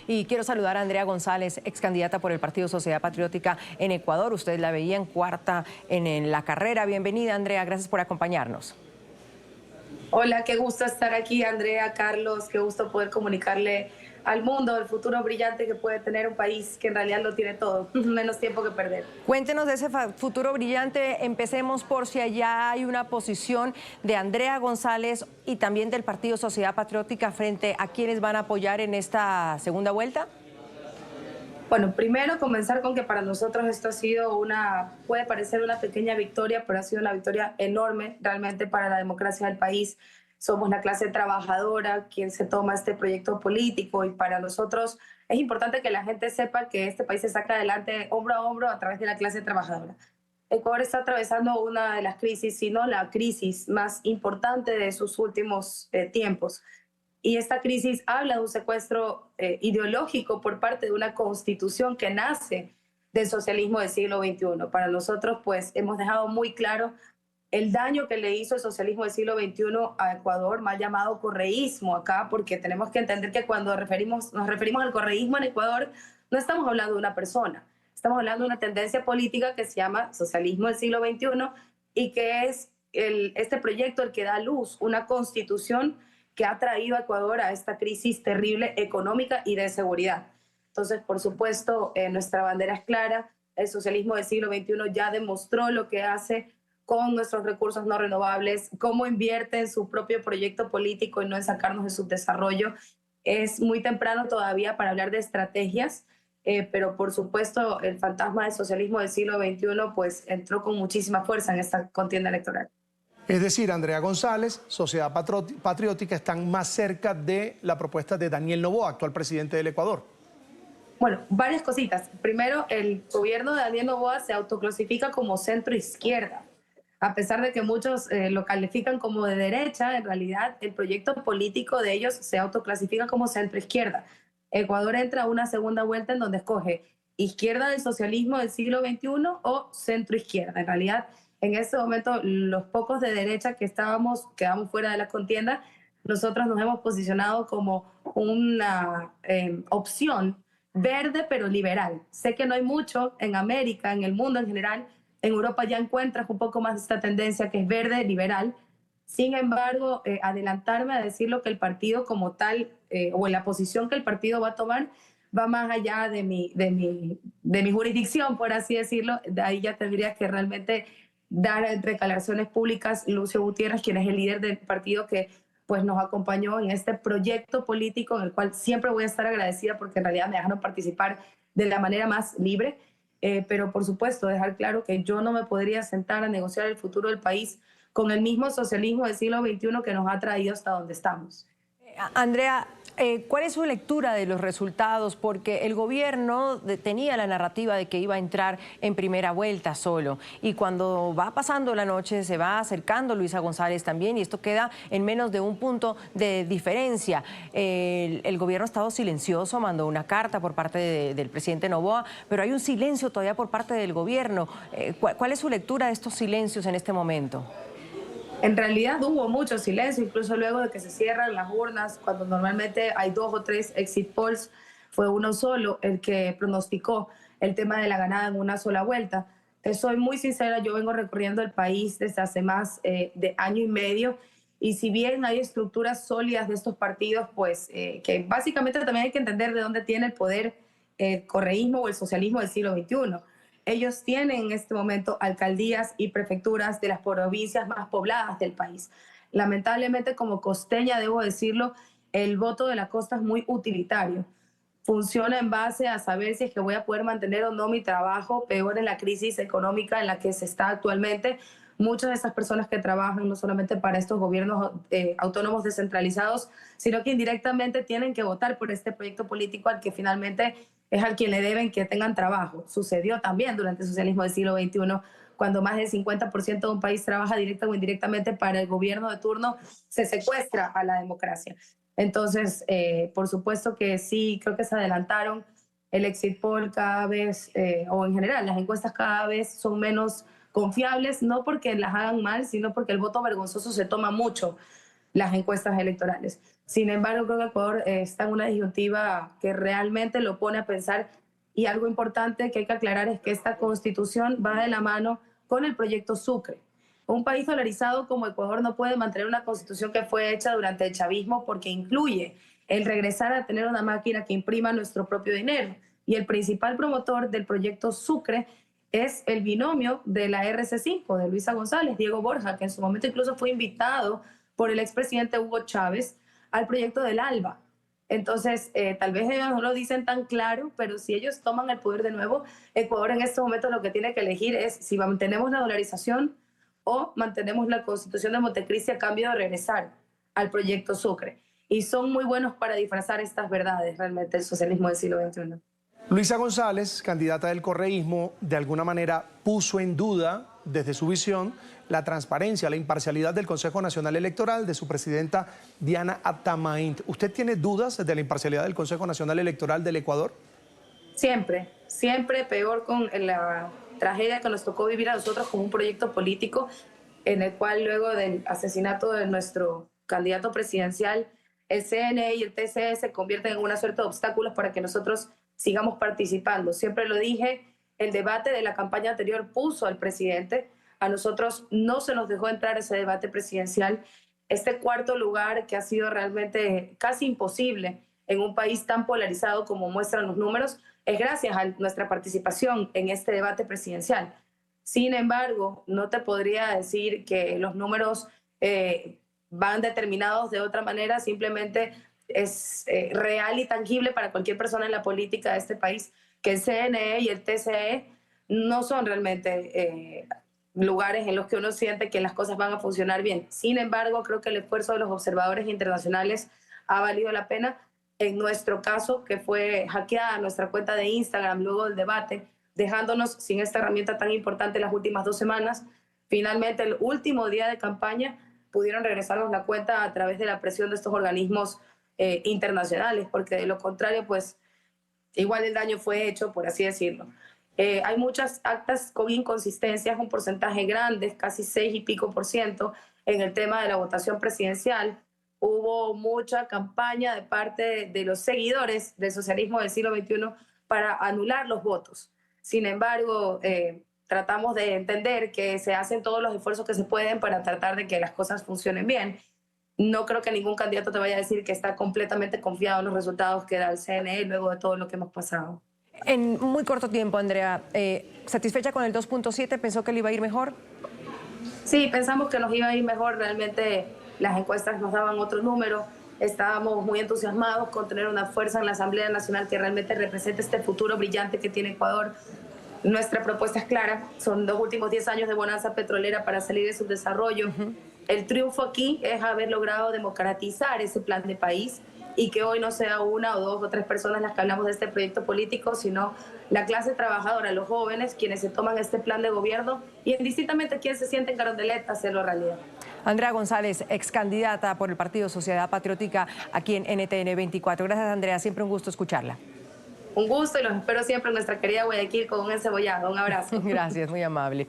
Y quiero saludar a Andrea González, ex candidata por el Partido Sociedad Patriótica en Ecuador. Usted la veía en cuarta en la carrera. Bienvenida, Andrea. Gracias por acompañarnos. Hola, qué gusto estar aquí, Andrea, Carlos, qué gusto poder comunicarle al mundo el futuro brillante que puede tener un país que en realidad lo tiene todo, menos tiempo que perder. Cuéntenos de ese futuro brillante. Empecemos por si allá hay una posición de Andrea González y también del Partido Sociedad Patriótica frente a quienes van a apoyar en esta segunda vuelta. Bueno, primero comenzar con que para nosotros esto ha sido puede parecer una pequeña victoria, pero ha sido una victoria enorme realmente para la democracia del país. Somos la clase trabajadora quien se toma este proyecto político y para nosotros es importante que la gente sepa que este país se saca adelante hombro a hombro a través de la clase trabajadora. Ecuador está atravesando una de las crisis, si no la crisis más importante de sus últimos tiempos. Y esta crisis habla de un secuestro ideológico por parte de una constitución que nace del socialismo del siglo XXI. Para nosotros, pues, hemos dejado muy claro el daño que le hizo el socialismo del siglo XXI a Ecuador, mal llamado correísmo acá, porque tenemos que entender que cuando nos referimos al correísmo en Ecuador, no estamos hablando de una persona, estamos hablando de una tendencia política que se llama socialismo del siglo XXI y que es este proyecto el que da luz, una constitución que ha traído a Ecuador a esta crisis terrible económica y de seguridad. Entonces, por supuesto, nuestra bandera es clara, el socialismo del siglo XXI ya demostró lo que hace con nuestros recursos no renovables, cómo invierte en su propio proyecto político y no en sacarnos de su desarrollo. Es muy temprano todavía para hablar de estrategias, pero por supuesto el fantasma del socialismo del siglo XXI pues entró con muchísima fuerza en esta contienda electoral. Es decir, Andrea González, Sociedad Patriótica, están más cerca de la propuesta de Daniel Noboa, actual presidente del Ecuador. Bueno, varias cositas. Primero, el gobierno de Daniel Noboa se autoclasifica como centro izquierda. A pesar de que muchos lo califican como de derecha, en realidad el proyecto político de ellos se autoclasifica como centro izquierda. Ecuador entra a una segunda vuelta en donde escoge izquierda del socialismo del siglo XXI o centro izquierda. En realidad, en este momento, los pocos de derecha que quedamos fuera de la contienda, nosotros nos hemos posicionado como una opción verde pero liberal. Sé que no hay mucho en América, en el mundo en general. En Europa ya encuentras un poco más esta tendencia que es verde liberal. Sin embargo, adelantarme a decir lo que el partido como tal, o en la posición que el partido va a tomar, va más allá de mi jurisdicción, por así decirlo. De ahí ya tendría que realmente dar declaraciones públicas Lucio Gutiérrez, quien es el líder del partido que pues nos acompañó en este proyecto político en el cual siempre voy a estar agradecida porque en realidad me dejaron participar de la manera más libre, pero por supuesto dejar claro que yo no me podría sentar a negociar el futuro del país con el mismo socialismo del siglo XXI que nos ha traído hasta donde estamos. Andrea, ¿cuál es su lectura de los resultados? Porque el gobierno tenía la narrativa de que iba a entrar en primera vuelta solo y cuando va pasando la noche se va acercando Luisa González también y esto queda en menos de un punto de diferencia. El gobierno ha estado silencioso, mandó una carta por parte del presidente Noboa, pero hay un silencio todavía por parte del gobierno. ¿Cuál es su lectura de estos silencios en este momento? En realidad hubo mucho silencio, incluso luego de que se cierran las urnas, cuando normalmente hay 2 o 3 exit polls, fue uno solo el que pronosticó el tema de la ganada en una sola vuelta. Soy muy sincera, yo vengo recorriendo el país desde hace más de año y medio y si bien hay estructuras sólidas de estos partidos, pues que básicamente también hay que entender de dónde tiene el poder el correísmo o el socialismo del siglo XXI. Ellos tienen en este momento alcaldías y prefecturas de las provincias más pobladas del país. Lamentablemente, como costeña, debo decirlo, el voto de la costa es muy utilitario. Funciona en base a saber si es que voy a poder mantener o no mi trabajo, peor en la crisis económica en la que se está actualmente. Muchas de esas personas que trabajan no solamente para estos gobiernos autónomos descentralizados, sino que indirectamente tienen que votar por este proyecto político al que finalmente es al quien le deben que tengan trabajo. Sucedió también durante el socialismo del siglo XXI, cuando más del 50% de un país trabaja directa o indirectamente para el gobierno de turno, se secuestra a la democracia. Entonces, por supuesto que sí, creo que se adelantaron. El exit poll cada vez, o en general, las encuestas cada vez son menos confiables, no porque las hagan mal, sino porque el voto vergonzoso se toma mucho. las encuestas electorales. Sin embargo, creo que Ecuador está en una disyuntiva que realmente lo pone a pensar, y algo importante que hay que aclarar es que esta constitución va de la mano con el proyecto Sucre. Un país dolarizado como Ecuador no puede mantener una constitución que fue hecha durante el chavismo, porque incluye el regresar a tener una máquina que imprima nuestro propio dinero. Y el principal promotor del proyecto Sucre es el binomio de la RC5, de Luisa González, Diego Borja, que en su momento incluso fue invitado por el expresidente Hugo Chávez al proyecto del ALBA. Entonces, tal vez ellos no lo dicen tan claro, pero si ellos toman el poder de nuevo, Ecuador en este momento lo que tiene que elegir es si mantenemos la dolarización o mantenemos la Constitución de Montecristi a cambio de regresar al proyecto Sucre. Y son muy buenos para disfrazar estas verdades, realmente, el socialismo del siglo XXI. Luisa González, candidata del correísmo, de alguna manera puso en duda, desde su visión, la transparencia, la imparcialidad del Consejo Nacional Electoral, de su presidenta Diana Atamaint. ¿Usted tiene dudas de la imparcialidad del Consejo Nacional Electoral del Ecuador? Siempre, siempre, peor con la tragedia que nos tocó vivir a nosotros como un proyecto político, en el cual luego del asesinato de nuestro candidato presidencial, el CNE y el TCE se convierten en una suerte de obstáculos para que nosotros sigamos participando. Siempre lo dije, el debate de la campaña anterior puso al presidente, a nosotros no se nos dejó entrar ese debate presidencial. Este cuarto lugar, que ha sido realmente casi imposible en un país tan polarizado como muestran los números, es gracias a nuestra participación en este debate presidencial. Sin embargo, no te podría decir que los números van determinados de otra manera, simplemente es real y tangible para cualquier persona en la política de este país que el CNE y el TCE no son realmente lugares en los que uno siente que las cosas van a funcionar bien. Sin embargo, creo que el esfuerzo de los observadores internacionales ha valido la pena. En nuestro caso, que fue hackeada nuestra cuenta de Instagram luego del debate, dejándonos sin esta herramienta tan importante las últimas 2 semanas, finalmente el último día de campaña pudieron regresarnos la cuenta a través de la presión de estos organismos internacionales, porque de lo contrario, pues igual el daño fue hecho, por así decirlo. Hay muchas actas con inconsistencias, un porcentaje grande, casi 6 y pico % en el tema de la votación presidencial. Hubo mucha campaña de parte de los seguidores del socialismo del siglo XXI para anular los votos. Sin embargo, tratamos de entender que se hacen todos los esfuerzos que se pueden para tratar de que las cosas funcionen bien. No creo que ningún candidato te vaya a decir que está completamente confiado en los resultados que da el CNE luego de todo lo que hemos pasado. En muy corto tiempo, Andrea, ¿satisfecha con el 2.7? ¿Pensó que le iba a ir mejor? Sí, pensamos que nos iba a ir mejor. Realmente las encuestas nos daban otro número. Estábamos muy entusiasmados con tener una fuerza en la Asamblea Nacional que realmente represente este futuro brillante que tiene Ecuador. Nuestra propuesta es clara. Son los últimos 10 años de bonanza petrolera para salir de su desarrollo. El triunfo aquí es haber logrado democratizar ese plan de país y que hoy no sea 1 o 2 o 3 personas las que hablamos de este proyecto político, sino la clase trabajadora, los jóvenes, quienes se toman este plan de gobierno y indistintamente quién se siente en Carondelet, hacerlo realidad. Andrea González, ex candidata por el Partido Sociedad Patriótica aquí en NTN 24. Gracias, Andrea, siempre un gusto escucharla. Un gusto y los espero siempre en nuestra querida Guayaquil con un encebollado. Un abrazo. Gracias, muy amable.